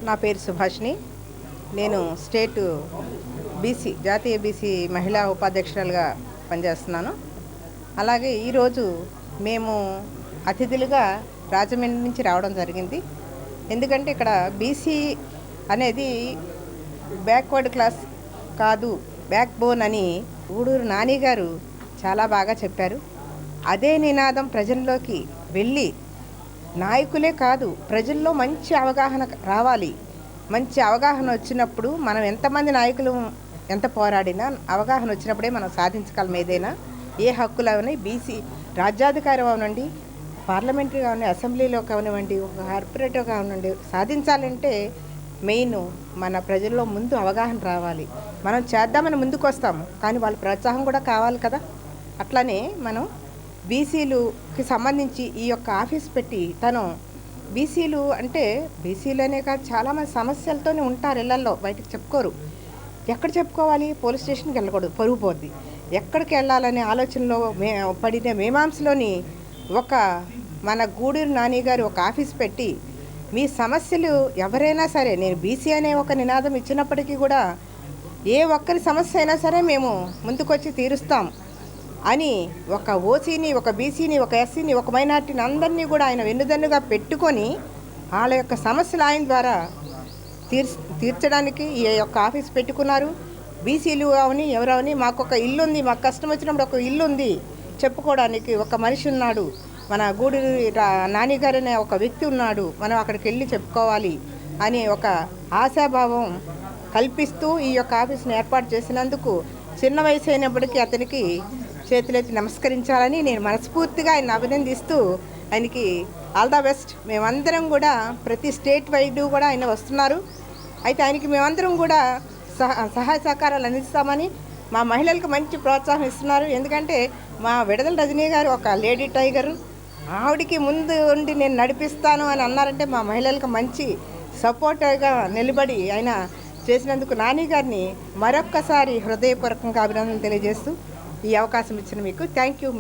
నా పేరు సుభాషిణి. నేను స్టేట్ జాతీయ బీసీ మహిళా ఉపాధ్యక్షురాలుగా పనిచేస్తున్నాను. అలాగే ఈరోజు మేము అతిథులుగా రాజమండ్రి నుంచి రావడం జరిగింది. ఎందుకంటే ఇక్కడ బీసీ అనేది బ్యాక్వర్డ్ క్లాస్ కాదు, బ్యాక్ బోన్ అని గూడూరు నాని గారు చాలా బాగా చెప్పారు. అదే నినాదం ప్రజల్లోకి వెళ్ళి నాయకులే కాదు ప్రజల్లో మంచి అవగాహన రావాలి. మంచి అవగాహన వచ్చినప్పుడు మనం ఎంతమంది నాయకులు ఎంత పోరాడినా అవగాహన వచ్చినప్పుడే మనం సాధించగలం. ఏదైనా ఏ హక్కులు అవని బీసీ రాజ్యాధికారం అవనండి, పార్లమెంటరీ కానివ్వండి, అసెంబ్లీలో కానివ్వండి, ఒక కార్పొరేటివ్ కానివ్వండి, సాధించాలంటే మెయిన్ మన ప్రజల్లో ముందు అవగాహన రావాలి. మనం చేద్దామని ముందుకు వస్తాము, కానీ వాళ్ళ ప్రోత్సాహం కూడా కావాలి కదా. అట్లనే మనం బీసీలుకి సంబంధించి ఈ యొక్క ఆఫీస్ పెట్టి తను బీసీలు అంటే బీసీలనే కాదు చాలామంది సమస్యలతోనే ఉంటారు, ఇళ్లల్లో బయటకు చెప్పుకోరు. ఎక్కడ చెప్పుకోవాలి? పోలీస్ స్టేషన్కి వెళ్ళకూడదు, పరుగు పోద్ది. ఎక్కడికి వెళ్ళాలనే ఆలోచనలో పడిన మీమాంసలోని ఒక మన గూడూరు నాని గారు ఒక ఆఫీస్ పెట్టి మీ సమస్యలు ఎవరైనా సరే, నేను బీసీ అనే ఒక నినాదం ఇచ్చినప్పటికీ కూడా ఏ ఒక్కరి సమస్య అయినా సరే మేము ముందుకొచ్చి తీరుస్తాం అని ఒక ఓసీని, ఒక బీసీని, ఒక ఎస్సీని, ఒక మైనార్టీని అందరినీ కూడా ఆయన వెన్నుదన్నుగా పెట్టుకొని వాళ్ళ యొక్క సమస్యలు ఆయన ద్వారా తీర్చడానికి ఈ యొక్క ఆఫీస్ పెట్టుకున్నారు. బీసీలు అవని ఎవరవని మాకు ఒక ఇల్లు ఉంది, మాకు కష్టం వచ్చినప్పుడు ఒక ఇల్లు ఉంది చెప్పుకోవడానికి ఒక మనిషి ఉన్నాడు, మన గూడూరు నాని గారు అనే ఒక వ్యక్తి ఉన్నాడు, మనం అక్కడికి వెళ్ళి చెప్పుకోవాలి అని ఒక ఆశాభావం కల్పిస్తూ ఈ యొక్క ఆఫీస్ని ఏర్పాటు చేసినందుకు చిన్న వయసు అయినప్పటికీ అతనికి చేతులెత్తి నమస్కరించాలని నేను మనస్ఫూర్తిగా ఆయన అభినందిస్తూ ఆయనకి ఆల్ ద బెస్ట్. మేమందరం కూడా ప్రతి స్టేట్ వైడ్ కూడా ఆయన వస్తున్నారు. అయితే ఆయనకి మేమందరం కూడా సహాయ సహకారాలు అందిస్తామని మా మహిళలకు మంచి ప్రోత్సాహం ఇస్తున్నారు. ఎందుకంటే మా విడుదల రజనీ గారు ఒక లేడీ టైగర్, ఆవిడికి ముందు ఉండి నేను నడిపిస్తాను అని అన్నారంటే మా మహిళలకు మంచి సపోర్టర్గా నిలబడి ఆయన చేసినందుకు నాని గారిని మరొక్కసారి హృదయపూర్వకంగా అభినందనలు తెలియజేస్తూ ఈ అవకాశం ఇచ్చిన మీకు థ్యాంక్ యూ.